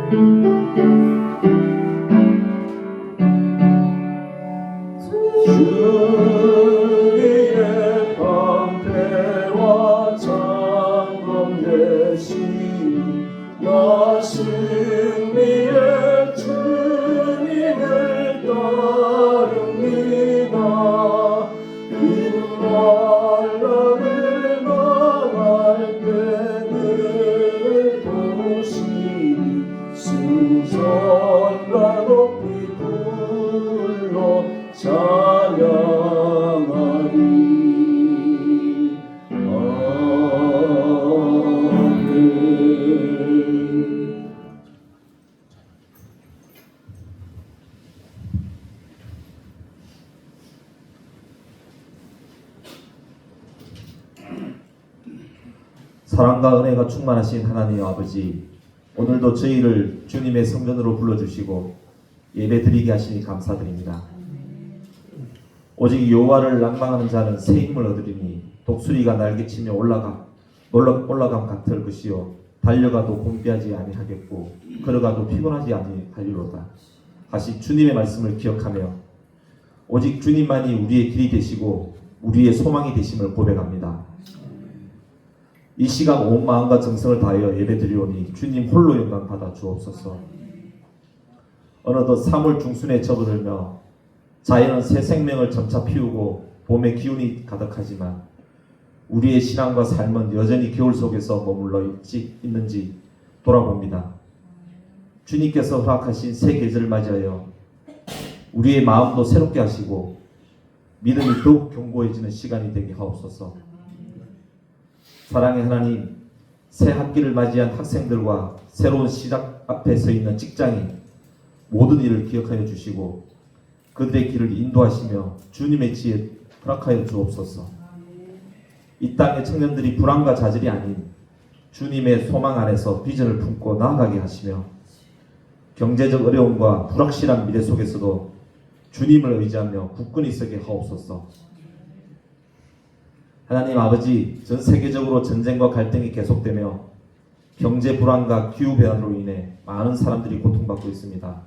주의 방패와 장검 대신 나 승리의 주님을 따릅니다. 빈날라를 망할 때를 도시니 승전가 높이 불러 찬양하리. 아멘. 사랑과 은혜가 충만하신 하나님 아버지, 오늘도 저희를 주님의 성전으로 불러주시고 예배드리게 하시니 감사드립니다. 오직 여호와를 낭망하는 자는 새 힘을 얻으리니 독수리가 날개치며 올라감 같을 것이요 달려가도 곤비하지 아니하겠고 걸어가도 피곤하지 아니하리로다 하신 주님의 말씀을 기억하며 오직 주님만이 우리의 길이 되시고 우리의 소망이 되심을 고백합니다. 이 시간 온 마음과 정성을 다하여 예배드리오니 주님 홀로 영광 받아 주옵소서. 어느덧 3월 중순에 접어들며 자연은 새 생명을 점차 피우고 봄의 기운이 가득하지만 우리의 신앙과 삶은 여전히 겨울 속에서 머물러 있는지 돌아봅니다. 주님께서 허락하신 새 계절을 맞이하여 우리의 마음도 새롭게 하시고 믿음이 더욱 견고해지는 시간이 되게 하옵소서. 사랑의 하나님, 새 학기를 맞이한 학생들과 새로운 시작 앞에 서 있는 직장인 모든 일을 기억하여 주시고 그들의 길을 인도하시며 주님의 지혜 허락하여 주옵소서. 이 땅의 청년들이 불안과 좌절이 아닌 주님의 소망 안에서 비전을 품고 나아가게 하시며 경제적 어려움과 불확실한 미래 속에서도 주님을 의지하며 굳건히 서게 하옵소서. 하나님 아버지, 전 세계적으로 전쟁과 갈등이 계속되며 경제 불안과 기후변화로 인해 많은 사람들이 고통받고 있습니다.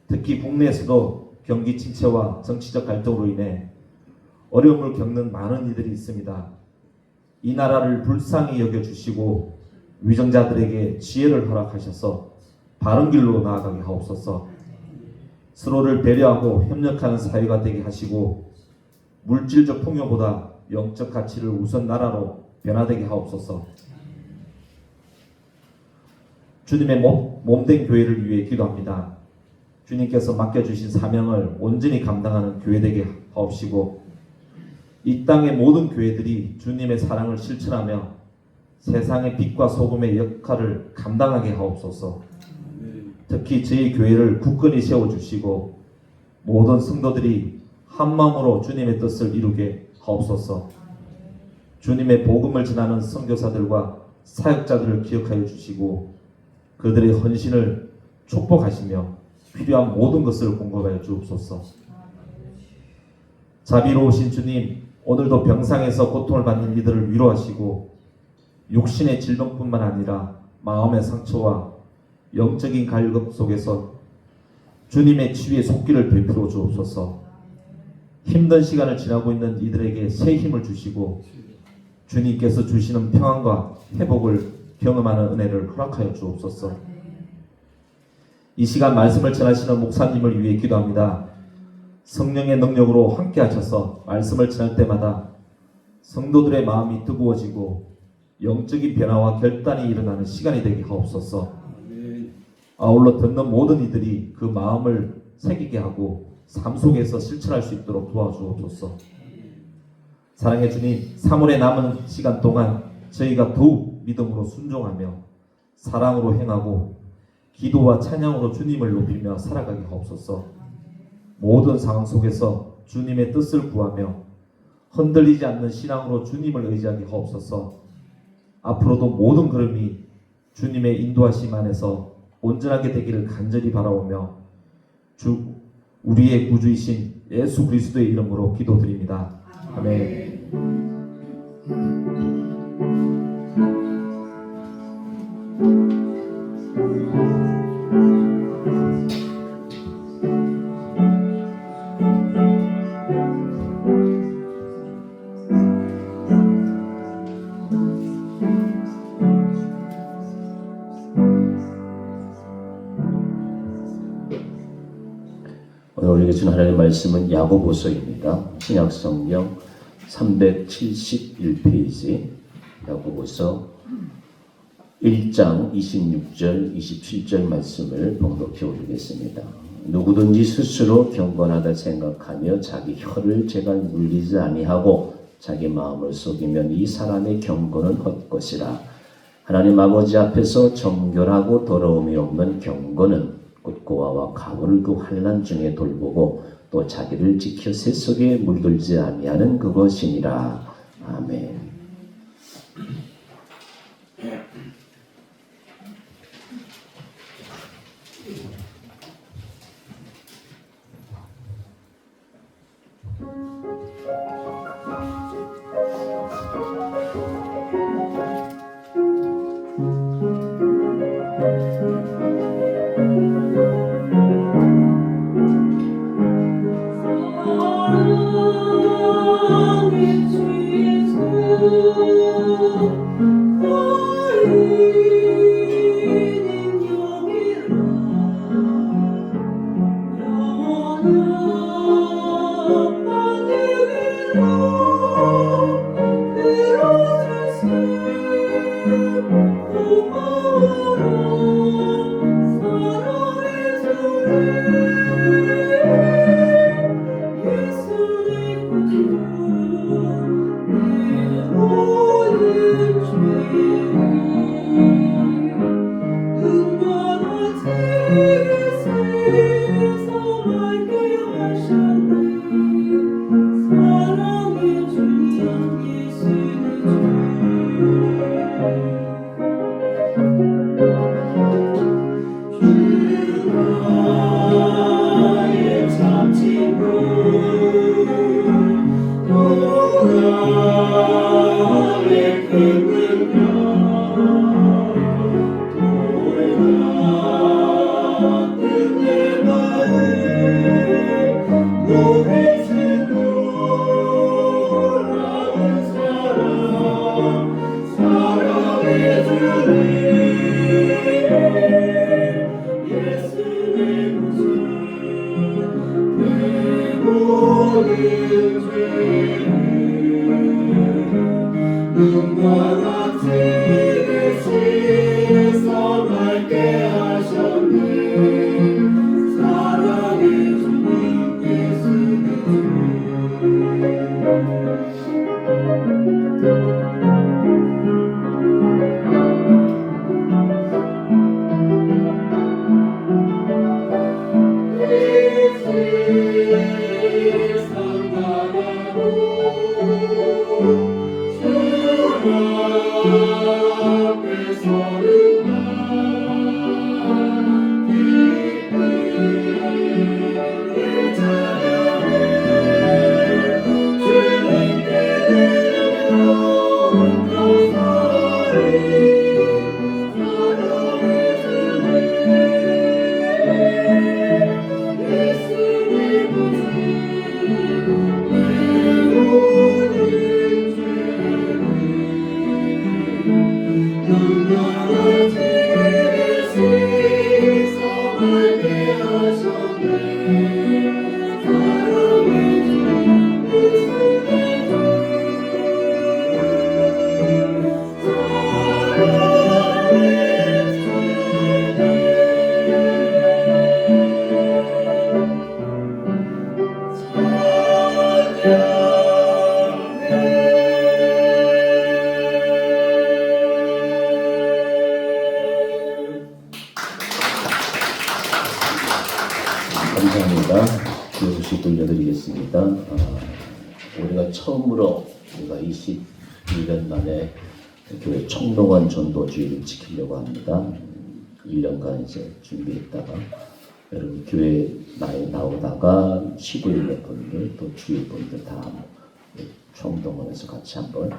특히 국내에서도 경기 침체와 정치적 갈등으로 인해 어려움을 겪는 많은 이들이 있습니다. 이 나라를 불쌍히 여겨주시고 위정자들에게 지혜를 허락하셔서 바른 길로 나아가게 하옵소서. 서로를 배려하고 협력하는 사회가 되게 하시고 물질적 풍요보다 영적 가치를 우선 나라로 변화되게 하옵소서. 주님의 몸된 교회를 위해 기도합니다. 주님께서 맡겨주신 사명을 온전히 감당하는 교회 되게 하옵시고 이 땅의 모든 교회들이 주님의 사랑을 실천하며 세상의 빛과 소금의 역할을 감당하게 하옵소서. 특히 저희 교회를 굳건히 세워주시고 모든 성도들이 한마음으로 주님의 뜻을 이루게 하옵소서. 주님의 복음을 전하는 선교사들과 사역자들을 기억하여 주시고 그들의 헌신을 축복하시며 필요한 모든 것을 공급하여 주옵소서. 자비로우신 주님, 오늘도 병상에서 고통을 받는 이들을 위로하시고 육신의 질병뿐만 아니라 마음의 상처와 영적인 갈급 속에서 주님의 치유의 손길을 베풀어 주옵소서. 힘든 시간을 지나고 있는 이들에게 새 힘을 주시고 주님께서 주시는 평안과 회복을 경험하는 은혜를 허락하여 주옵소서. 이 시간 말씀을 전하시는 목사님을 위해 기도합니다. 성령의 능력으로 함께 하셔서 말씀을 전할 때마다 성도들의 마음이 뜨거워지고 영적인 변화와 결단이 일어나는 시간이 되게 하옵소서. 아울러 듣는 모든 이들이 그 마음을 새기게 하고 삶 속에서 실천할 수 있도록 도와주옵소서. 사랑의 주님, 3월의 남은 시간 동안 저희가 더욱 믿음으로 순종하며 사랑으로 행하고 기도와 찬양으로 주님을 높이며 살아가게 하옵소서. 모든 상황 속에서 주님의 뜻을 구하며 흔들리지 않는 신앙으로 주님을 의지하게 하옵소서. 앞으로도 모든 걸음이 주님의 인도하심 안에서 온전하게 되기를 간절히 바라오며 우리의 구주이신 예수 그리스도의 이름으로 기도드립니다. 아멘. 우리에게 주는 하나님의 말씀은 야고보서입니다. 신약성경 371페이지 야고보서 1장 26절 27절 말씀을 봉독해 올리겠습니다. 누구든지 스스로 경건하다 생각하며 자기 혀를 제갈 물리지 아니하고 자기 마음을 속이면 이 사람의 경건은 헛것이라. 하나님 아버지 앞에서 정결하고 더러움이 없는 경건은 곧 고아와 가물을 그 환난 중에 돌보고 또 자기를 지켜 새 속에 물들지 아니하는 그것이니라. 아멘. 감사합니다. 그 소식 들려드리겠습니다. 우리가 처음으로 우리가 21년 만에 교회 총동원 전도주의를 지키려고 합니다. 1년간 이제 준비했다가 여러분 교회 나오다가 쉬고 있는 분들 또 주위 분들 다 총동원해서 같이 한번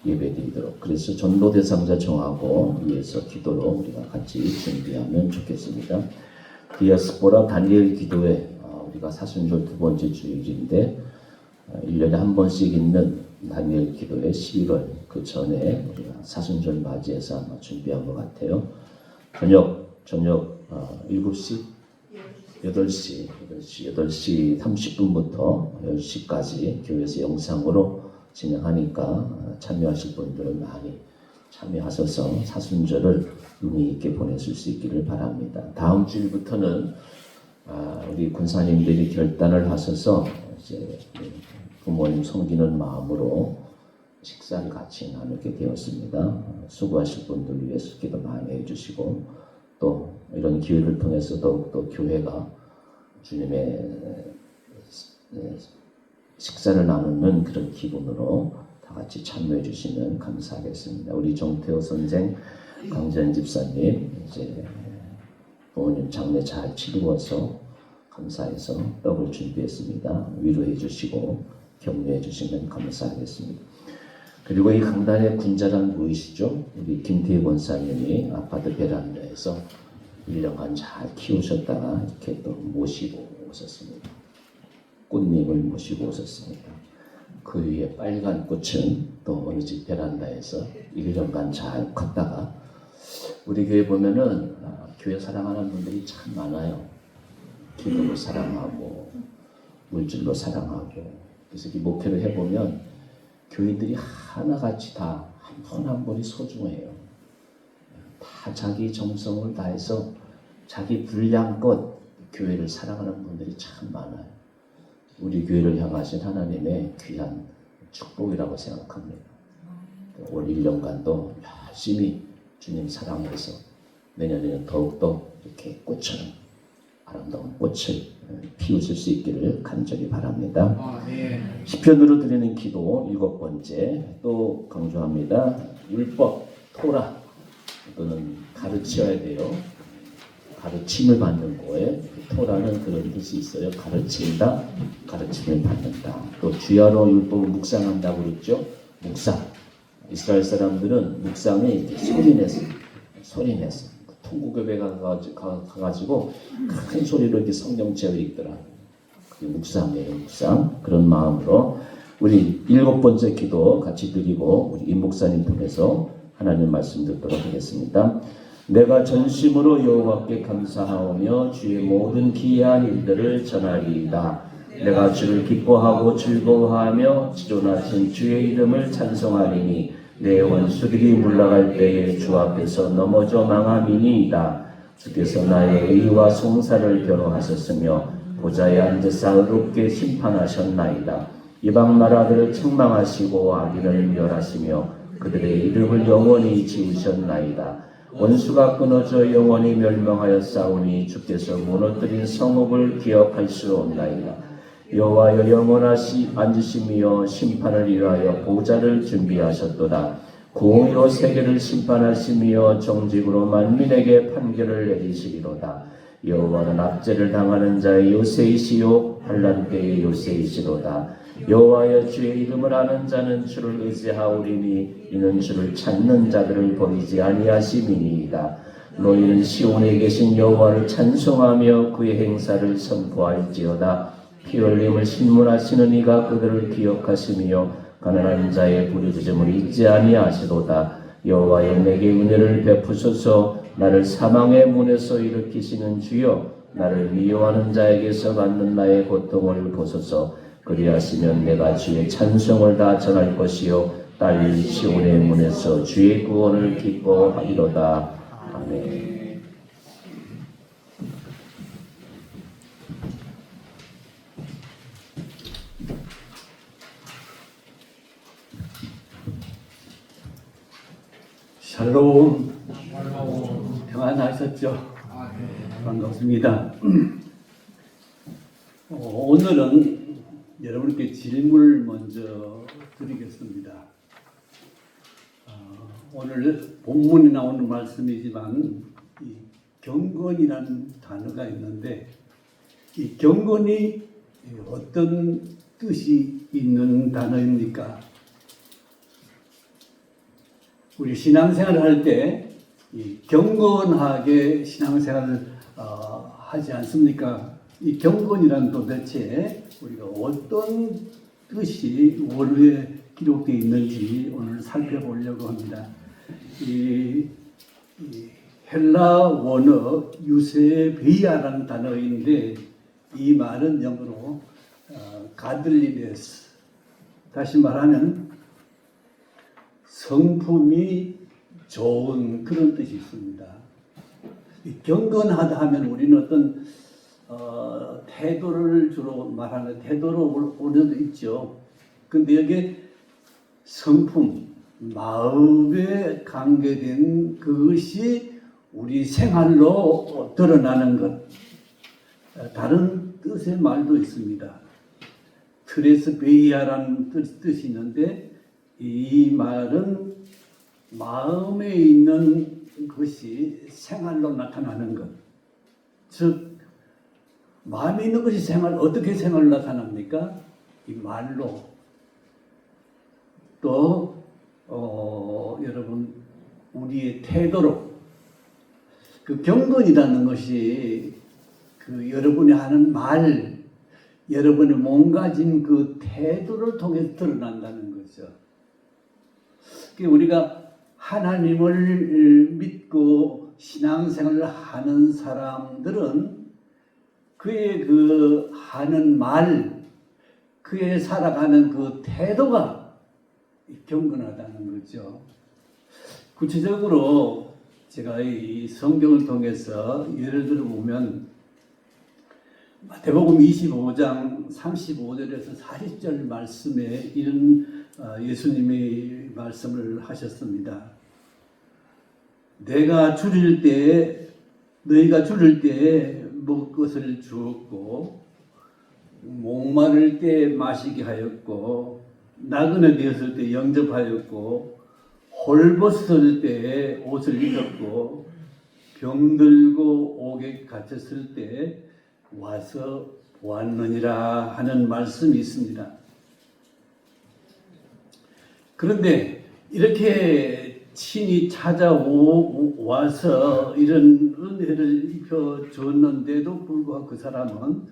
예배드리도록, 그래서 전도 대상자 정하고 위해서 기도로 우리가 같이 준비하면 좋겠습니다. 디아스포라 다니엘 기도회, 우리가 사순절 두 번째 주일인데 1년에 한 번씩 있는 다니엘 기도회 11월 그 전에 우리가 사순절 맞이해서 아마 준비한 것 같아요. 저녁 7시? 8시 30분부터 10시까지 교회에서 영상으로 진행하니까 참여하실 분들은 많이 참여하셔서 사순절을 의미 있게 보내실 수 있기를 바랍니다. 다음 주일부터는 우리 군사님들이 결단을 하셔서 이제 부모님 섬기는 마음으로 식사를 같이 나누게 되었습니다. 수고하실 분들 위해서 기도 많이 해주시고 또 이런 기회를 통해서 더욱더 교회가 주님의 식사를 나누는 그런 기분으로 다 같이 참여해 주시면 감사하겠습니다. 우리 정태호 선생, 강재현 집사님 이제 부모님 장례 잘 치루어서 감사해서 떡을 준비했습니다. 위로해 주시고 격려해 주시면 감사하겠습니다. 그리고 이 강단의 군자란 보이시죠? 우리 김태희 권사님이 아파트 베란다에서 1년간 잘 키우셨다가 이렇게 또 모시고 오셨습니다. 꽃님을 모시고 오셨습니다. 그 위에 빨간 꽃은 또 어느 집 베란다에서 1년간 잘 컸다가 우리 교회 보면은 교회 사랑하는 분들이 참 많아요. 기도로 사랑하고 물질로 사랑하고 그래서 이 목회를 해보면 교인들이 하나같이 다 한 분 한 분이 소중해요. 다 자기 정성을 다해서 자기 분량껏 교회를 사랑하는 분들이 참 많아요. 우리 교회를 향하신 하나님의 귀한 축복이라고 생각합니다. 올 1년간도 열심히 주님 사랑해서 내년에는 더욱더 이렇게 꽃처럼 아름다운 꽃을 피우실 수 있기를 간절히 바랍니다. 시편으로 드리는 기도 7번째 또 강조합니다. 율법, 토라 또는 가르쳐야 돼요. 가르침을 받는 거에 토라는 그런 뜻이 있어요. 가르친다, 가르침을 받는다. 또 주야로 율법을 묵상한다고 그랬죠. 묵상. 이스라엘 사람들은 묵상에 이렇게 소리내서 통곡교배 가가지고 큰 소리로 이렇게 성경책을 읽더라. 그게 묵상이에요. 묵상. 그런 마음으로 우리 7번째 기도 같이 드리고 우리 임 목사님 통해서 하나님 말씀 듣도록 하겠습니다. 내가 전심으로 여호와께 감사하오며 주의 모든 기이한 일들을 전하리이다. 내가 주를 기뻐하고 즐거워하며 지존하신 주의 이름을 찬송하리니 내 원수들이 물러갈 때에 주 앞에서 넘어져 망함이니이다. 주께서 나의 의와 송사를 변호하셨으며 보좌에 앉으사 의롭게 심판하셨나이다. 이방 나라들을 책망하시고 악인을 멸하시며 그들의 이름을 영원히 지우셨나이다. 원수가 끊어져 영원히 멸망하였사오니 주께서 무너뜨린 성읍을 기억하시옵나이다. 여호와여 영원하시 앉으시며 심판을 위하여 보좌를 준비하셨도다. 공의로 세계를 심판하시며 정직으로 만민에게 판결을 내리시리로다. 여호와는 압제를 당하는 자의 요새이시요 환난 때의 요새이시로다. 여호와여 주의 이름을 아는 자는 주를 의지하오리니 이는 주를 찾는 자들을 버리지 아니하심이니이다. 너희는 시온에 계신 여호와를 찬송하며 그의 행사를 선포할지어다. 피 흘림을 신문하시는 이가 그들을 기억하시며 가난한 자의 부르짖음을 잊지 아니하시도다. 여호와여 내게 은혜를 베푸소서. 나를 사망의 문에서 일으키시는 주여 나를 미워하는 자에게서 받는 나의 고통을 보소서. 그리하시면 내가 주의 찬송을 다 전할 것이요 딸 시온의 문에서 주의 구원을 기뻐하리로다. 아멘. 샬롬. 평안하셨죠? 반갑습니다. 오늘은 여러분께 질문을 먼저 드리겠습니다. 오늘 본문에 나오는 말씀이지만 이 경건이라는 단어가 있는데 이 경건이 어떤 뜻이 있는 단어입니까? 우리 신앙생활을 할 때 경건하게 신앙생활을 하지 않습니까? 이 경건이란 도대체 우리가 어떤 뜻이 원어에 기록되어 있는지 오늘 살펴보려고 합니다. 이 헬라 원어 유세베이아라는 단어인데 이 말은 영어로 가들리네스, 다시 말하면 성품이 좋은 그런 뜻이 있습니다. 경건하다 하면 우리는 어떤 태도를 주로 말하는 태도로 오늘도 있죠. 근데 여기 성품, 마음에 관계된 그것이 우리 생활로 드러나는 것. 다른 뜻의 말도 있습니다. 트레스베이아라는 뜻이 있는데 이 말은 마음에 있는 것이 생활로 나타나는 것. 즉 마음에 있는 것이 어떻게 생활로 나타납니까? 이 말로. 또 여러분 우리의 태도로. 그 경건이라는 것이 그 여러분이 하는 말, 여러분이 몸가진 그 태도를 통해 드러난다는 거죠. 우리가 하나님을 믿고 신앙생활을 하는 사람들은 그의 그 하는 말, 그의 살아가는 그 태도가 경건하다는 거죠. 구체적으로 제가 이 성경을 통해서 예를 들어 보면 마태복음 25장 35절에서 40절 말씀에 이런 예수님이 말씀을 하셨습니다. 너희가 줄일 때 먹을 것을 주었고 목마를 때 마시게 하였고 나그네 되었을 때 영접하였고 홀벗을 때 옷을 입었고 병들고 옥에 갇혔을 때 와서 보았느니라 하는 말씀이 있습니다. 그런데 이렇게 친히 찾아와서 이런 은혜를 입혀줬는데도 불구하고 그 사람은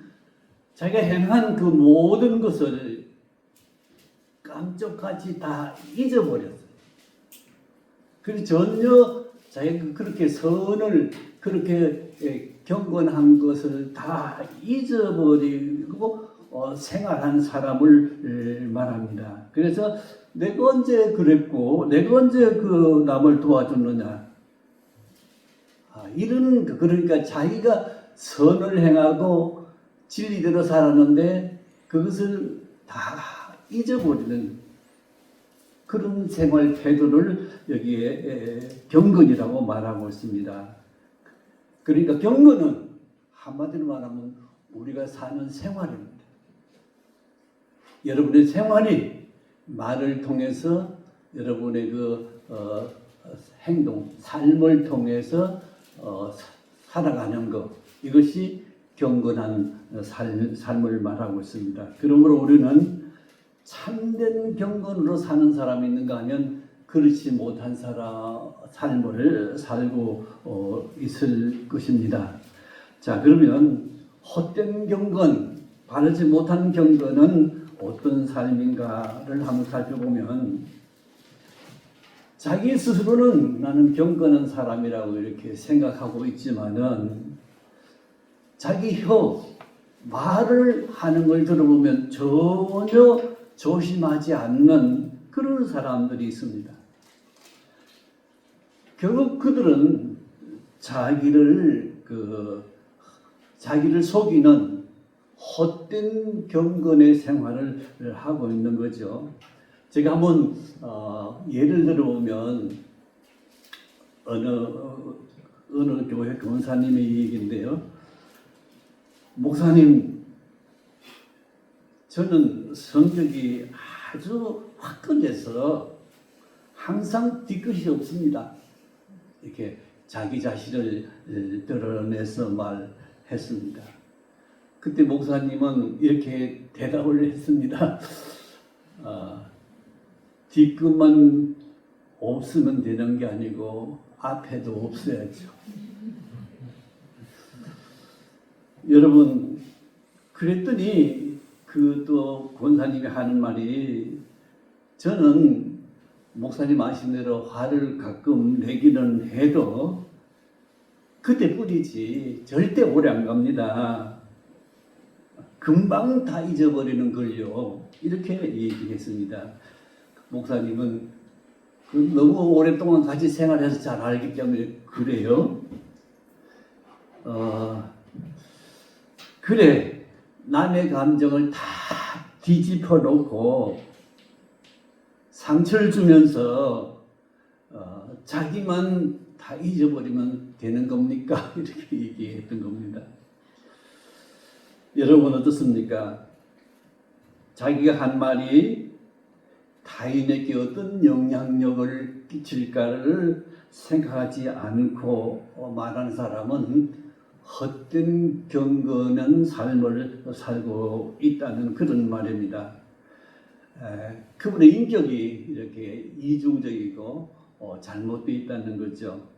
자기가 행한 그 모든 것을 깜짝같이 다 잊어버렸어요. 그래서 전혀 자기가 그렇게 선을 그렇게 경건한 것을 다 잊어버리고 생활한 사람을 말합니다. 그래서 내가 언제 그랬고 내가 언제 그 남을 도와줬느냐, 이런 그러니까 자기가 선을 행하고 진리대로 살았는데 그것을 다 잊어버리는 그런 생활 태도를 여기에 경건이라고 말하고 있습니다. 그러니까 경건은 한마디로 말하면 우리가 사는 생활입니다. 여러분의 생활이 말을 통해서 여러분의 그 행동, 삶을 통해서 살아가는 것, 이것이 경건한 삶을 말하고 있습니다. 그러므로 우리는 참된 경건으로 사는 사람이 있는가 하면 그렇지 못한 삶을 살고 있을 것입니다. 자, 그러면 헛된 경건, 바르지 못한 경건은 어떤 삶인가를 한번 살펴보면 자기 스스로는 나는 경건한 사람이라고 이렇게 생각하고 있지만은 자기 말을 하는 걸 들어보면 전혀 조심하지 않는 그런 사람들이 있습니다. 결국 그들은 자기를 속이는 헛된 경건의 생활을 하고 있는 거죠. 제가 한번 예를 들어보면 어느 교회 권사님의 얘기인데요. 목사님, 저는 성격이 아주 화끈해서 항상 뒤끝이 없습니다. 이렇게 자기 자신을 드러내서 말했습니다. 그때 목사님은 이렇게 대답을 했습니다. 뒤끝만 없으면 되는 게 아니고 앞에도 없어야죠. 여러분, 그랬더니 그 또 권사님이 하는 말이, 저는 목사님 아신 대로 화를 가끔 내기는 해도 그때뿐이지 절대 오래 안 갑니다. 금방 다 잊어버리는 걸요. 이렇게 얘기했습니다. 목사님은 너무 오랫동안 같이 생활해서 잘 알기 때문에 그래요. 그래, 남의 감정을 다 뒤집어 놓고 상처를 주면서 자기만 다 잊어버리면 되는 겁니까? 이렇게 얘기했던 겁니다. 여러분 어떻습니까? 자기가 한 말이 타인에게 어떤 영향력을 끼칠까를 생각하지 않고 말하는 사람은 헛된 경건한 삶을 살고 있다는 그런 말입니다. 그분의 인격이 이렇게 이중적이고 잘못되어 있다는 거죠.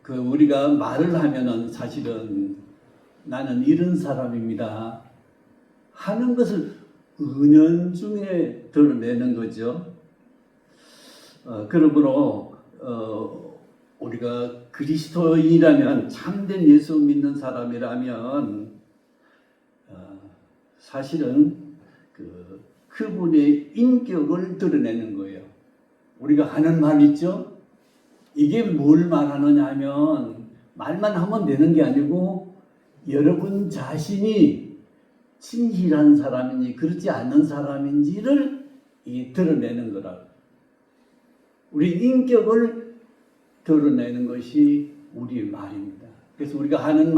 우리가 말을 하면은 사실은 나는 이런 사람입니다 하는 것을 은연중에 드러내는 거죠. 그러므로 우리가 그리스도인이라면, 참된 예수 믿는 사람이라면 사실은 그분의 인격을 드러내는 거예요. 우리가 하는 말 있죠? 이게 뭘 말하느냐 하면 말만 하면 되는 게 아니고 여러분 자신이 진실한 사람인지 그렇지 않는 사람인지를 드러내는 거라. 우리 인격을 드러내는 것이 우리의 말입니다. 그래서 우리가 하는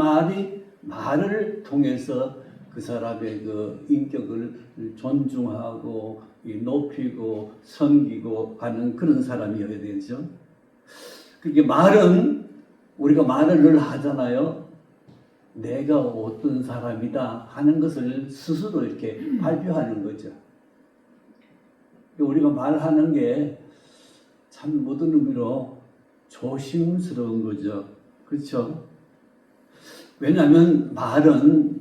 말을 통해서 그 사람의 그 인격을 존중하고 높이고 섬기고 하는 그런 사람이어야 되죠. 그게 말은 우리가 말을 늘 하잖아요. 내가 어떤 사람이다 하는 것을 스스로 이렇게 발표하는 거죠. 우리가 말하는 게 참 모든 의미로 조심스러운 거죠. 그렇죠? 왜냐하면 말은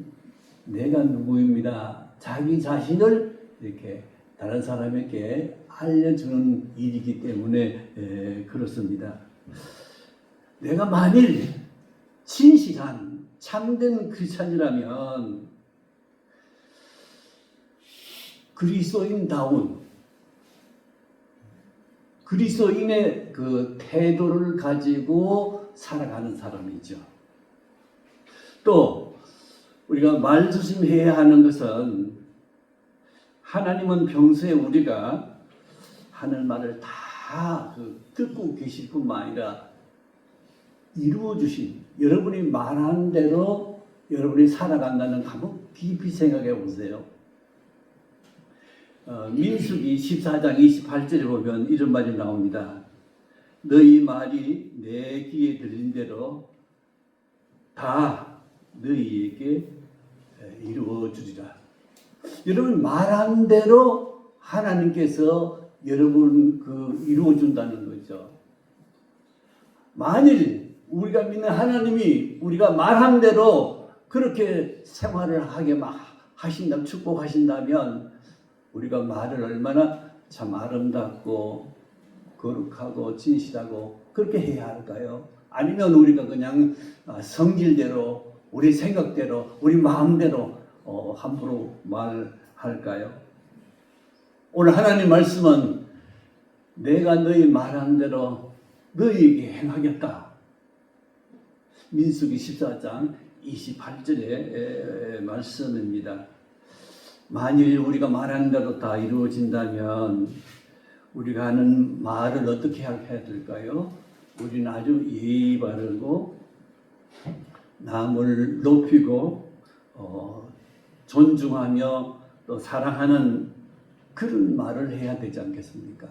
내가 누구입니다. 자기 자신을 이렇게 다른 사람에게 알려주는 일이기 때문에 그렇습니다. 내가 만일 진실한 참된 크리스찬이라면 그리스도인다운 그리스도인의 그 태도를 가지고 살아가는 사람이죠. 또 우리가 말조심해야 하는 것은 하나님은 평소에 우리가 하는 말을 다 듣고 계실 뿐만 아니라 이루어 주신, 여러분이 말한 대로 여러분이 살아간다는 거 한번 깊이 생각해 보세요. 민수기 14장 28절에 보면 이런 말이 나옵니다. 너희 말이 내 귀에 들린 대로 다 너희에게 이루어 주리라. 여러분 말한 대로 하나님께서 여러분 이루어 준다는 거죠. 만일 우리가 믿는 하나님이 우리가 말한 대로 그렇게 생활을 하게 하신다면, 축복하신다면 우리가 말을 얼마나 참 아름답고 거룩하고 진실하고 그렇게 해야 할까요? 아니면 우리가 그냥 성질대로, 우리 생각대로, 우리 마음대로 함부로 말할까요? 오늘 하나님 말씀은 내가 너희 말한 대로 너희에게 행하겠다. 민수기 14장 28절의 말씀입니다. 만일 우리가 말한 대로 다 이루어진다면 우리가 하는 말을 어떻게 해야 될까요? 우리는 아주 예의 바르고 남을 높이고 존중하며 또 사랑하는 그런 말을 해야 되지 않겠습니까?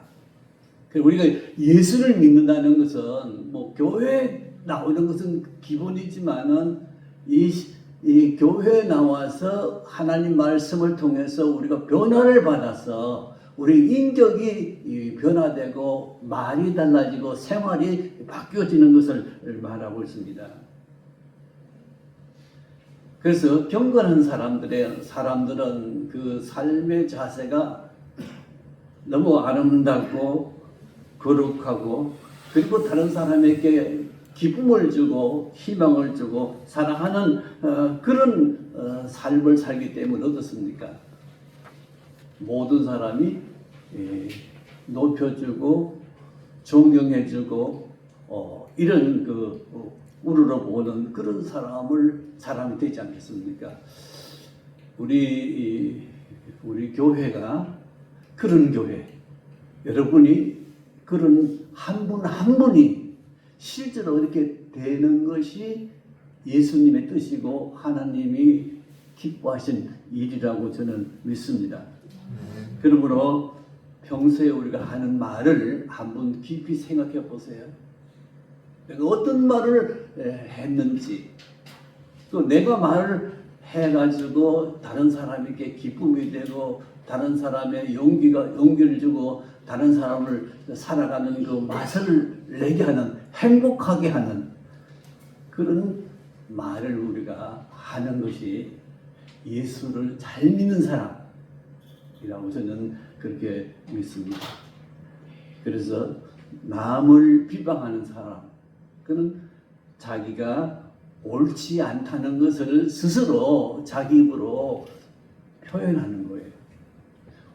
우리가 예수를 믿는다는 것은 뭐 교회에 나오는 것은 기본이지만은 이 교회에 나와서 하나님 말씀을 통해서 우리가 변화를 받아서 우리 인격이 변화되고 말이 달라지고 생활이 바뀌어지는 것을 말하고 있습니다. 그래서 경건한 사람들은 그 삶의 자세가 너무 아름답고 거룩하고 그리고 다른 사람에게 기쁨을 주고 희망을 주고 사랑하는 그런 삶을 살기 때문에 어떻습니까? 모든 사람이 높여주고 존경해주고 이런 우러러보는 그런 사람이 되지 않겠습니까? 우리 교회가 그런 교회, 여러분이 그런 한 분 한 분이 실제로 이렇게 되는 것이 예수님의 뜻이고 하나님이 기뻐하신 일이라고 저는 믿습니다. 그러므로 평소에 우리가 하는 말을 한번 깊이 생각해 보세요. 내가 어떤 말을 했는지, 또 내가 말을 해가지고 다른 사람에게 기쁨이 되고 다른 사람의 용기를 주고 다른 사람을 살아가는 그 맛을 내게 하는, 행복하게 하는 그런 말을 우리가 하는 것이 예수를 잘 믿는 사람이라고 저는 그렇게 믿습니다. 그래서 남을 비방하는 사람, 그는 자기가 옳지 않다는 것을 스스로 자기 입으로 표현하는 거예요.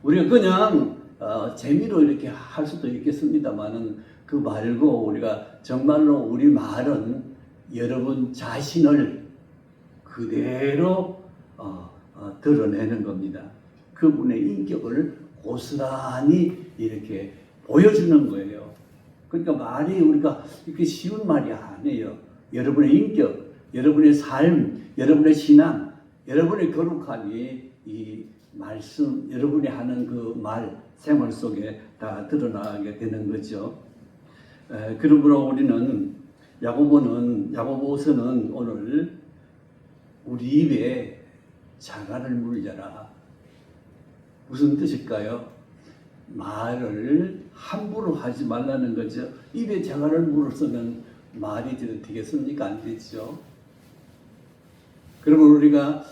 우리가 그냥 재미로 이렇게 할 수도 있겠습니다만은 그 말고 우리가 정말로 우리 말은 여러분 자신을 그대로 드러내는 겁니다. 그분의 인격을 고스란히 이렇게 보여주는 거예요. 그러니까 말이 우리가 이렇게 쉬운 말이 아니에요. 여러분의 인격, 여러분의 삶, 여러분의 신앙, 여러분의 거룩함이 이 말씀, 여러분이 하는 그 말, 생활 속에 다 드러나게 되는 거죠. 그러므로 우리는 야고보서는 오늘 우리 입에 자갈을 물려라. 무슨 뜻일까요? 말을 함부로 하지 말라는 거죠. 입에 자갈을 물었으면 말이 되겠습니까? 안 되죠. 그러면 우리가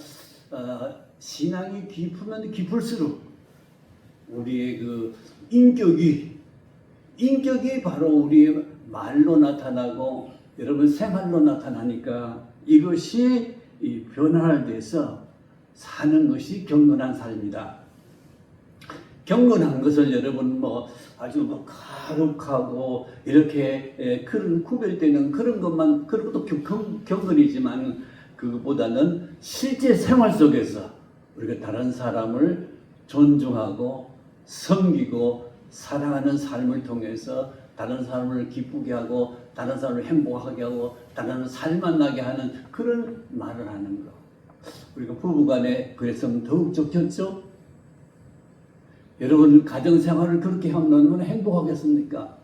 신앙이 깊으면 깊을수록 우리의 그 인격이 바로 우리의 말로 나타나고 여러분 생활로 나타나니까 이것이 변화돼서 사는 것이 경건한 삶이다. 경건한 것을 여러분 아주 거룩하고 이렇게 그런 구별되는 그런 것도 경건이지만 그것보다는 실제 생활 속에서 우리가 다른 사람을 존중하고 섬기고 사랑하는 삶을 통해서 다른 사람을 기쁘게 하고 다른 사람을 행복하게 하고 다른 사람을 살만나게 하는 그런 말을 하는 거. 우리가 부부간에 그랬으면 더욱 좋겠죠? 여러분 가정생활을 그렇게 하면 얼마나 행복하겠습니까?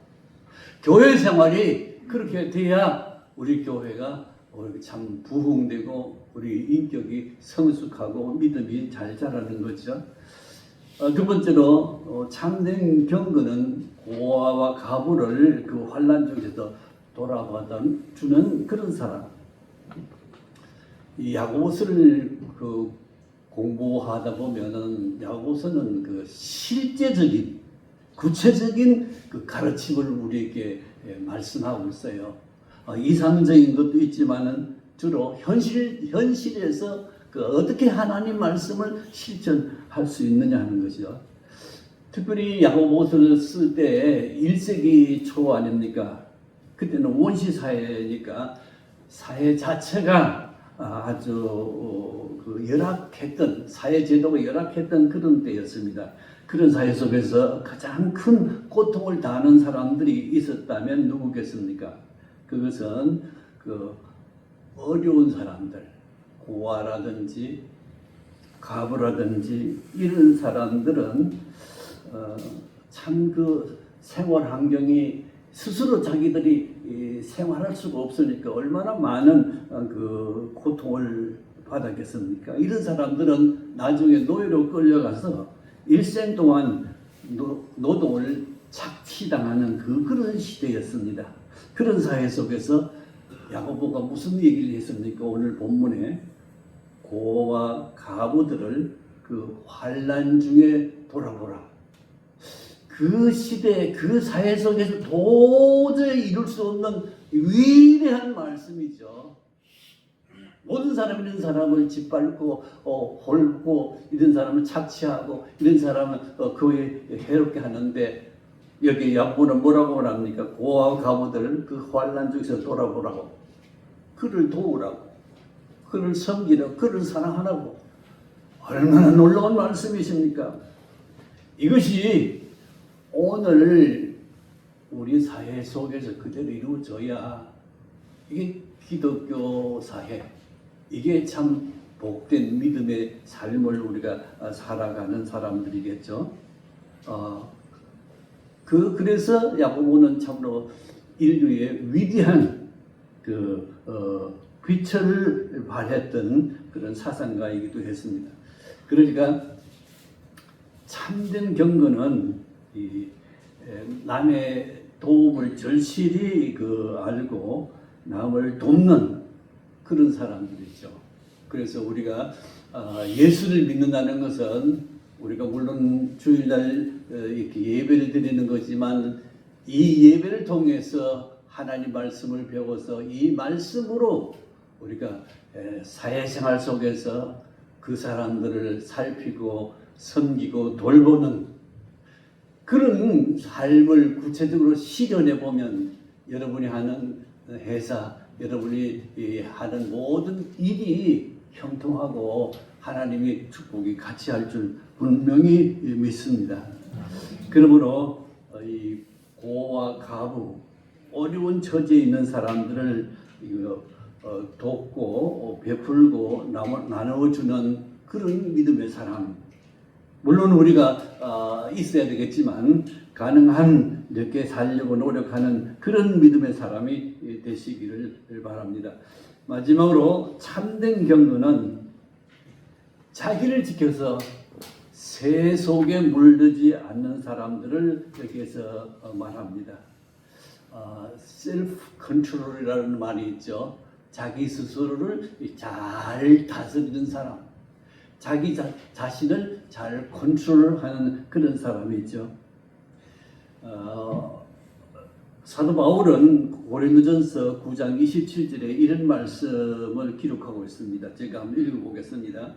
교회 생활이 그렇게 돼야 우리 교회가 참 부흥되고 우리 인격이 성숙하고 믿음이 잘 자라는 거죠. 두 번째로 참된 경건은 고아와 가부를 그 환난 중에서 돌아봐 주는 그런 사람. 이 야고보서를 공부하다 보면은 야고보서는 그 실제적인 구체적인 그 가르침을 우리에게 말씀하고 있어요. 이상적인 것도 있지만은 주로 현실에서 어떻게 하나님 말씀을 실천할 수 있느냐 하는 것이죠. 특별히 야고보서를 쓸 때 1세기 초 아닙니까? 그때는 원시 사회니까 사회 자체가 아주 열악했던, 사회 제도가 열악했던 그런 때였습니다. 그런 사회 속에서 가장 큰 고통을 당하는 사람들이 있었다면 누구겠습니까? 그것은 어려운 사람들, 고아라든지 가부라든지 이런 사람들은 참 생활 환경이 스스로 자기들이 생활할 수가 없으니까 얼마나 많은 고통을 받았겠습니까? 이런 사람들은 나중에 노예로 끌려가서 일생 동안 노동을 착취당하는 그런 시대였습니다. 그런 사회 속에서 야고보가 무슨 얘기를 했습니까? 오늘 본문에 고아와 가부들을 환난 중에 돌아보라. 그 시대, 그 사회 속에서 도저히 이룰 수 없는 위대한 말씀이죠. 모든 사람이 이런 사람을 짓밟고 홀고 이런 사람을 착취하고 이런 사람을 그에 해롭게 하는데 여기 야고보는 뭐라고 말합니까? 고아와 가부들 그 환난 중에서 돌아보라고, 그를 도우라고, 그를 섬기라고, 그를 사랑하라고. 얼마나 놀라운 말씀이십니까? 이것이 오늘 우리 사회 속에서 그대로 이루어져야 이게 기독교 사회, 이게 참 복된 믿음의 삶을 우리가 살아가는 사람들이겠죠. 그래서 야고보는 참으로 인류의 위대한 빛을 발했던 그런 사상가이기도 했습니다. 그러니까 참된 경건은 남의 도움을 절실히 알고 남을 돕는 그런 사람들이죠. 그래서 우리가 예수를 믿는다는 것은 우리가 물론 주일날 이렇게 예배를 드리는 거지만 이 예배를 통해서 하나님 말씀을 배워서 이 말씀으로 우리가 사회생활 속에서 그 사람들을 살피고 섬기고 돌보는 그런 삶을 구체적으로 실현해 보면 여러분이 하는 회사, 여러분이 하는 모든 일이 형통하고 하나님이 축복이 같이 할 줄 분명히 믿습니다. 그러므로 이 고와 가부, 어려운 처지에 있는 사람들을 돕고 베풀고 나누어주는 그런 믿음의 사람. 물론 우리가 있어야 되겠지만 가능한 이렇게 살려고 노력하는 그런 믿음의 사람이 되시기를 바랍니다. 마지막으로 참된 경건은 자기를 지켜서 새 속에 물들지 않는 사람들을 여기에서 말합니다. 셀프 컨트롤이라는 말이 있죠. 자기 스스로를 잘 다스리는 사람, 자기 자신을 잘 컨트롤하는 그런 사람이 있죠. 사도 바울은 고린도전서 9장 27절에 이런 말씀을 기록하고 있습니다. 제가 한번 읽어보겠습니다.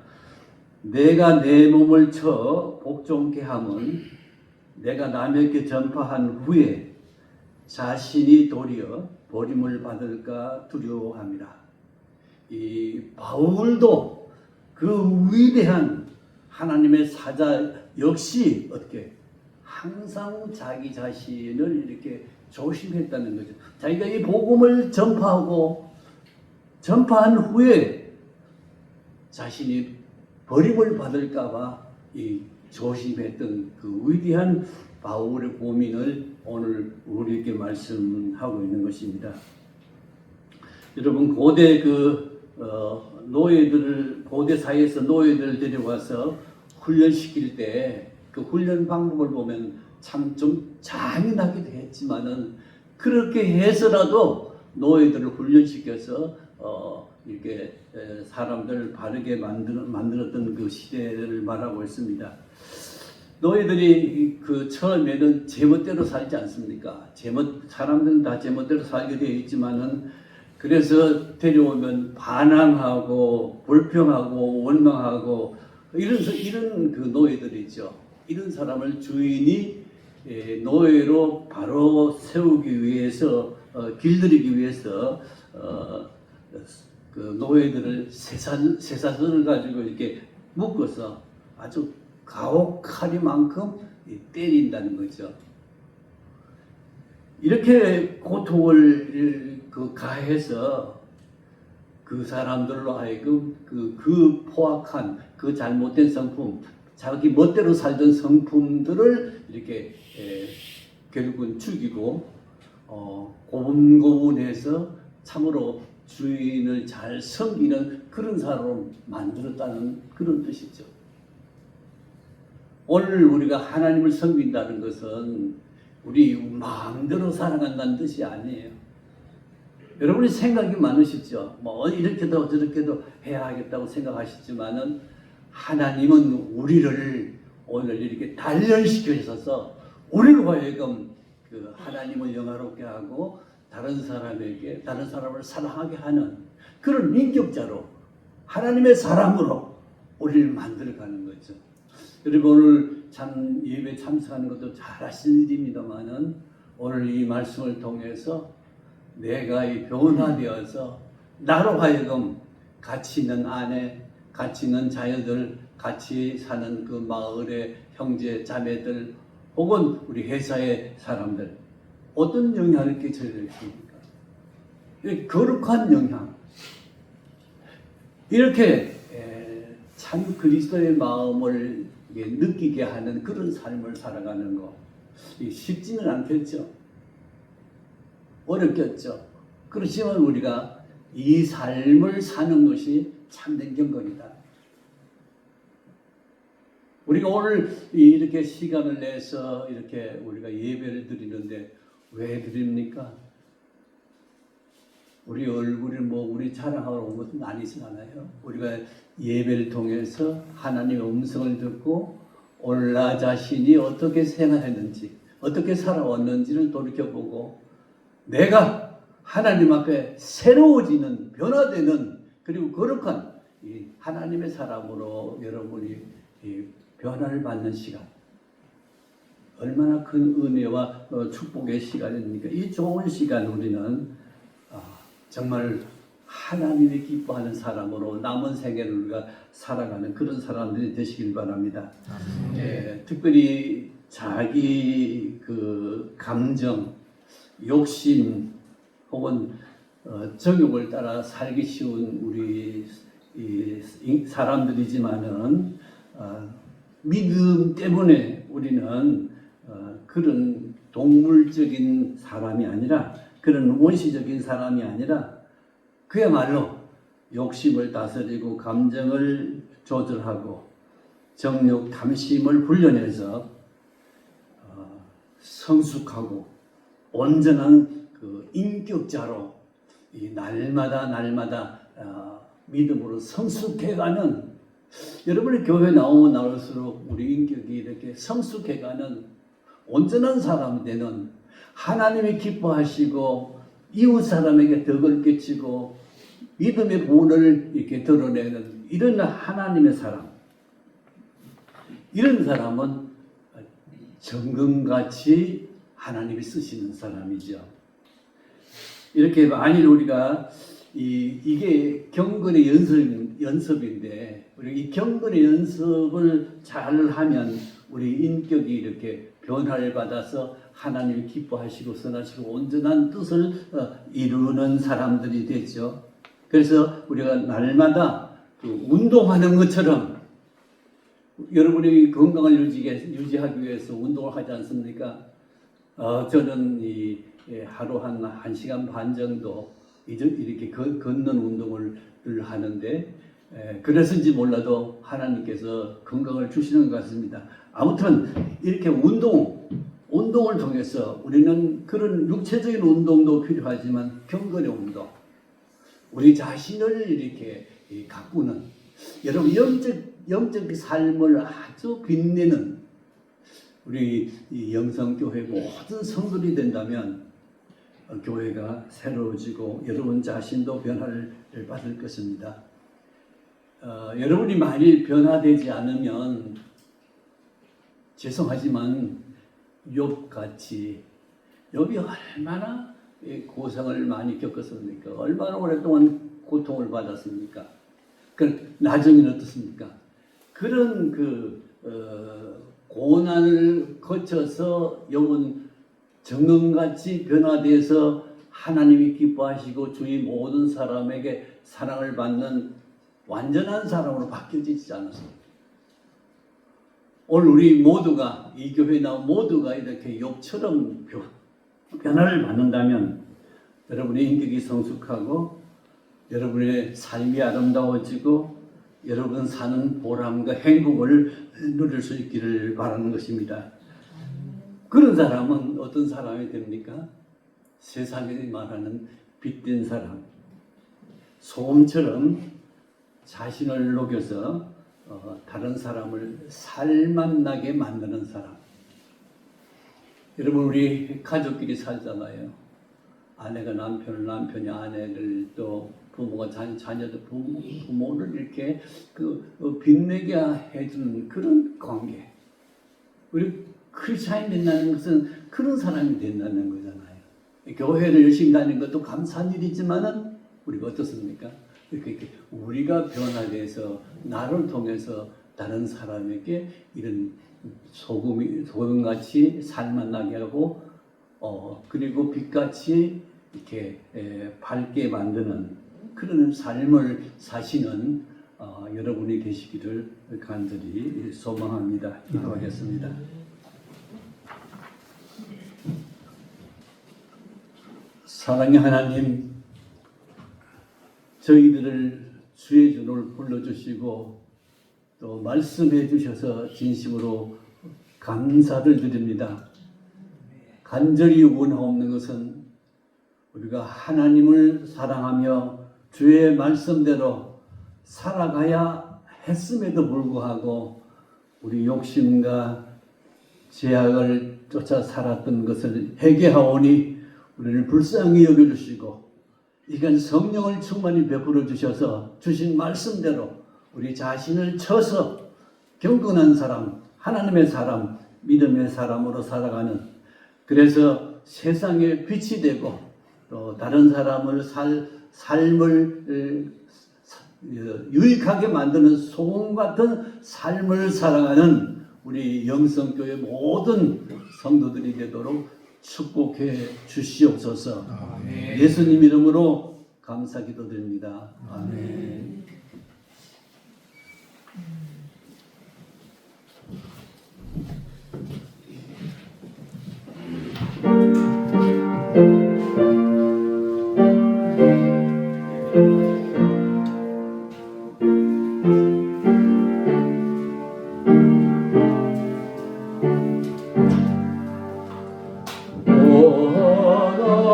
내가 내 몸을 쳐 복종케 함은 내가 남에게 전파한 후에 자신이 도리어 버림을 받을까 두려워함이라. 이 바울도 그 위대한 하나님의 사자 역시 어떻게 항상 자기 자신을 이렇게 조심했다는 거죠. 자기가 이 복음을 전파한 후에 자신이 버림을 받을까봐 이 조심했던 그 위대한 바울의 고민을 오늘 우리에게 말씀하고 있는 것입니다. 여러분 고대 고대 사회에서 노예들을 데려와서 훈련시킬 때 그 훈련 방법을 보면 참 좀 잔인하기도 했지만은 그렇게 해서라도 노예들을 훈련시켜서 이렇게 사람들을 바르게 만들었던 그 시대를 말하고 있습니다. 노예들이 처음에는 제멋대로 살지 않습니까? 사람들은 다 제멋대로 살게 되어 있지만은 그래서 데려오면 반항하고 불평하고 원망하고 이런 그 노예들이죠. 이런 사람을 주인이 노예로 바로 세우기 위해서 길들이기 위해서 그 노예들을 쇠사슬을 가지고 이렇게 묶어서 아주 가혹하리만큼 때린다는 거죠. 이렇게 고통을 가해서 그 사람들로 하여금 그 포악한 그 잘못된 성품, 자기 멋대로 살던 성품들을 이렇게 결국은 죽이고 고분고분해서 참으로 주인을 잘 섬기는 그런 사람으로 만들었다는 그런 뜻이죠. 오늘 우리가 하나님을 섬긴다는 것은 우리 마음대로 살아간다는 뜻이 아니에요. 여러분이 생각이 많으시죠. 뭐 이렇게도 저렇게도 해야 하겠다고 생각하시지만은 하나님은 우리를 오늘 이렇게 단련시켜 주셔서 우리로 하여금 그 하나님을 영화롭게 하고 다른 사람을 사랑하게 하는 그런 인격자로 하나님의 사람으로 우리를 만들어가는 거죠. 여러분 오늘 참 예배 참석하는 것도 잘 하시는 일입니다만은 오늘 이 말씀을 통해서 내가 이 변화되어서 나로 하여금 가치 있는 아내, 가치 있는 자녀들, 같이 사는 그 마을의 형제, 자매들 혹은 우리 회사의 사람들 어떤 영향을 끼쳐야 되겠습니까? 거룩한 영향. 이렇게 참 그리스도의 마음을 느끼게 하는 그런 삶을 살아가는 거 쉽지는 않겠죠. 어렵겠죠. 그렇지만 우리가 이 삶을 사는 것이 참된 경건이다. 우리가 오늘 이렇게 시간을 내서 이렇게 우리가 예배를 드리는데 왜 드립니까? 우리 얼굴을 우리 자랑하러 온 것은 아니지 않아요. 우리가 예배를 통해서 하나님의 음성을 듣고 오늘 나 자신이 어떻게 생활했는지, 어떻게 살아왔는지를 돌이켜보고 내가 하나님 앞에 새로워지는, 변화되는 그리고 거룩한 이 하나님의 사람으로 여러분이 이 변화를 받는 시간. 얼마나 큰 은혜와 축복의 시간입니까? 이 좋은 시간 우리는 정말 하나님이 기뻐하는 사람으로 남은 생애를 우리가 살아가는 그런 사람들이 되시길 바랍니다. 특별히 자기 그 감정, 욕심 혹은 정욕을 따라 살기 쉬운 우리 이 사람들이지만은 믿음 때문에 우리는 그런 동물적인 사람이 아니라 그런 원시적인 사람이 아니라 그야말로 욕심을 다스리고 감정을 조절하고 정욕, 탐심을 훈련해서 성숙하고 온전한 그 인격자로 이 날마다 믿음으로 성숙해가는 여러분이 교회 나오면 나올수록 우리 인격이 이렇게 성숙해가는 온전한 사람이 되는 하나님이 기뻐하시고 이웃 사람에게 덕을 끼치고 믿음의 본을 이렇게 드러내는 이런 하나님의 사람, 이런 사람은 정금같이 하나님이 쓰시는 사람이죠. 이렇게 만일 우리가 이게 경건의 연습인데 우리 이 경건의 연습을 잘 하면 우리 인격이 이렇게 변화를 받아서 하나님이 기뻐하시고 선하시고 온전한 뜻을 이루는 사람들이 되죠. 그래서 우리가 날마다 운동하는 것처럼 여러분이 건강을 유지하기 위해서 운동을 하지 않습니까? 저는 하루 한 1시간 반 정도 이렇게 걷는 운동을 하는데 그래서인지 몰라도 하나님께서 건강을 주시는 것 같습니다. 아무튼 이렇게 운동을 통해서 우리는 그런 육체적인 운동도 필요하지만 경건의 운동, 우리 자신을 이렇게 가꾸는 여러분 영적 삶을 아주 빛내는 우리 영성교회 모든 성도들이 된다면 교회가 새로워지고 여러분 자신도 변화를 받을 것입니다. 여러분이 만일 변화되지 않으면 죄송하지만 욥같이 욥이 얼마나 고생을 많이 겪었습니까? 얼마나 오랫동안 고통을 받았습니까? 나중에는 어떻습니까? 그런 고난을 거쳐서 욥은 정금같이 변화돼서 하나님이 기뻐하시고 주위 모든 사람에게 사랑을 받는 완전한 사람으로 바뀌어지지 않았습니다. 오늘 우리 모두가 이 교회에 나온 모두가 이렇게 욥처럼 변화를 받는다면 여러분의 인격이 성숙하고 여러분의 삶이 아름다워지고 여러분 사는 보람과 행복을 누릴 수 있기를 바라는 것입니다. 그런 사람은 어떤 사람이 됩니까? 세상에 말하는 빛된 사람, 소금처럼 자신을 녹여서 다른 사람을 살맛나게 만드는 사람. 여러분 우리 가족끼리 살잖아요. 아내가 남편을, 남편이 아내를, 또 부모가 자녀들 부모를 이렇게 빛내게 해주는 그런 관계. 우리 크리스찬이 된다는 것은 그런 사람이 된다는 거잖아요. 교회를 열심히 다니는 것도 감사한 일이지만은 우리가 어떻습니까? 이렇게 우리가 변화게 해서 나를 통해서 다른 사람에게 이런 소금같이 살만 나게 하고 그리고 빛같이 이렇게 밝게 만드는 그런 삶을 사시는 여러분이 되시기를 간절히 소망합니다. 기도하겠습니다. 사랑의 하나님, 저희들을 주의 전을 불러주시고 또 말씀해 주셔서 진심으로 감사를 드립니다. 간절히 원하옵는 것은 우리가 하나님을 사랑하며 주의 말씀대로 살아가야 했음에도 불구하고 우리 욕심과 죄악을 쫓아 살았던 것을 회개하오니 우리를 불쌍히 여겨주시고 이건 성령을 충만히 베풀어 주셔서 주신 말씀대로 우리 자신을 쳐서 경건한 사람, 하나님의 사람, 믿음의 사람으로 살아가는, 그래서 세상에 빛이 되고 또 다른 사람을 삶을 유익하게 만드는 소금 같은 삶을 살아가는 우리 영성교회 모든 성도들이 되도록 축복해 주시옵소서. 아멘. 예수님 이름으로 감사 기도드립니다. 아멘.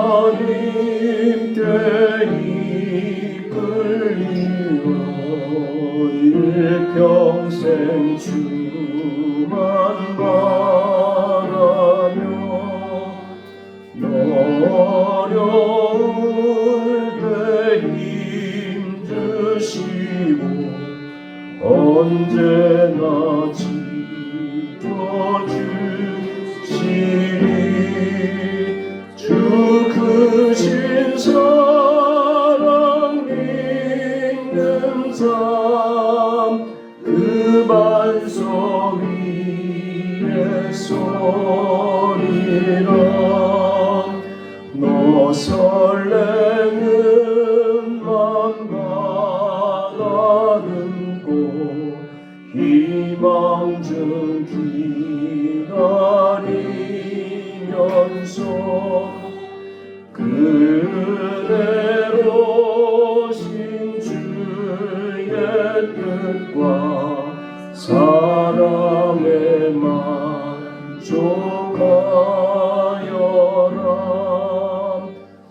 하나님께 이끌리어 일평생 주만 바라며 어려울 때 힘주시고 언제나 지켜주시리. 주 크신 사랑 믿는 삶 그 반석 위에 서리라. 너 설레는 맘 가다듬고 희망중 기다리면서 그대로신 주의 뜻과 사랑에 만족하여라.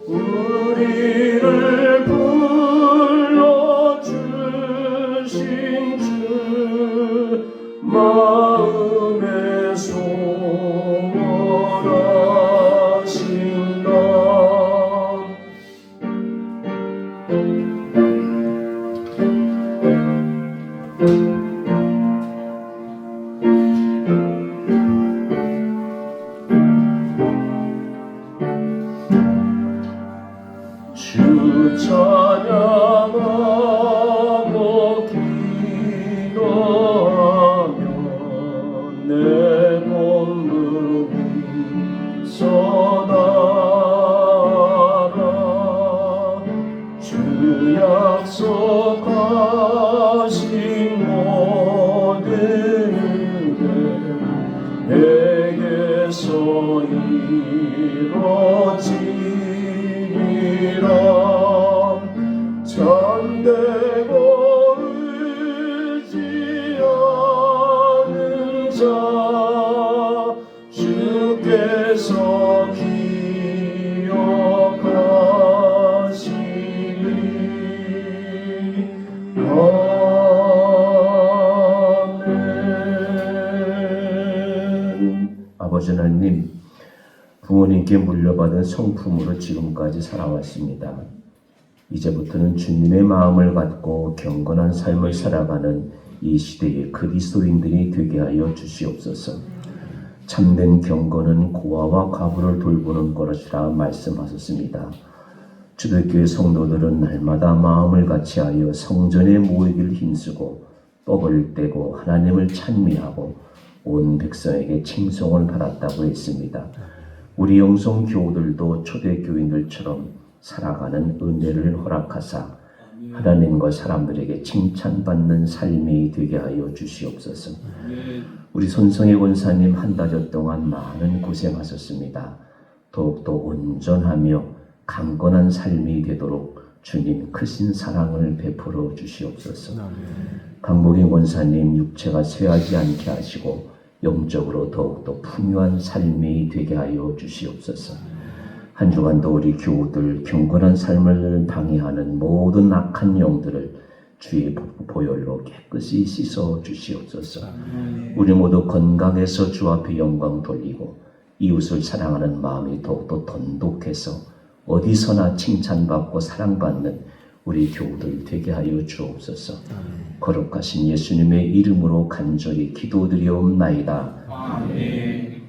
우리를 불러주신 주 마음에 소원하신다. 주 찬양하고 기도하며 내 몸을 쏟아라. 주 약속하신 모든 은혜 내게서 이루어지리라. 참되고 의지하는 자 주께서 기억하시리. 아멘. 아버지 하나님, 부모님께 물려받은 성품으로 지금까지 살아왔습니다. 이제부터는 주님의 마음을 갖고 경건한 삶을 살아가는 이 시대의 그리스도인들이 되게 하여 주시옵소서. 참된 경건은 고아와 과부를 돌보는 것이라 말씀하셨습니다. 초대교회 성도들은 날마다 마음을 같이하여 성전에 모이기를 힘쓰고 떡을 떼고 하나님을 찬미하고 온 백성에게 칭송을 받았다고 했습니다. 우리 영성 교우들도 초대교인들처럼 살아가는 은혜를 허락하사 하나님과 사람들에게 칭찬받는 삶이 되게 하여 주시옵소서. 우리 손성혜 권사님 한 달여 동안 많은 고생하셨습니다. 더욱더 온전하며 강건한 삶이 되도록 주님 크신 사랑을 베풀어 주시옵소서. 강복인 권사님 육체가 쇠하지 않게 하시고 영적으로 더욱더 풍요한 삶이 되게 하여 주시옵소서. 한 주간도 우리 교우들 경건한 삶을 방해하는 모든 악한 영들을 주의 보혈로 깨끗이 씻어 주시옵소서. 우리 모두 건강해서 주 앞에 영광 돌리고 이웃을 사랑하는 마음이 더욱더 돈독해서 어디서나 칭찬받고 사랑받는 우리 교우들 되게 하여 주옵소서. 거룩하신 예수님의 이름으로 간절히 기도드리옵나이다. 아멘.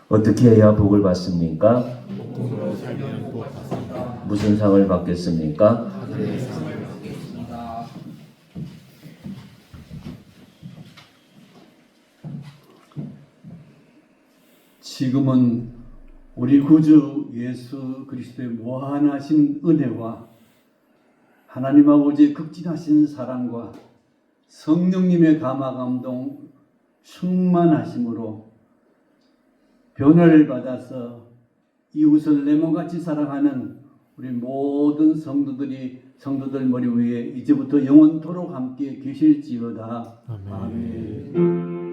어떻게 해야 복을 받습니까? 무슨 상을 받겠습니까? 지금은 우리 구주 예수 그리스도의 무한하신 은혜와 하나님 아버지의 극진하신 사랑과 성령님의 감화감동 충만하심으로 변화를 받아서 이웃을 내 몸같이 사랑하는 우리 모든 성도들 머리 위에 이제부터 영원토록 함께 계실지어다. 아멘.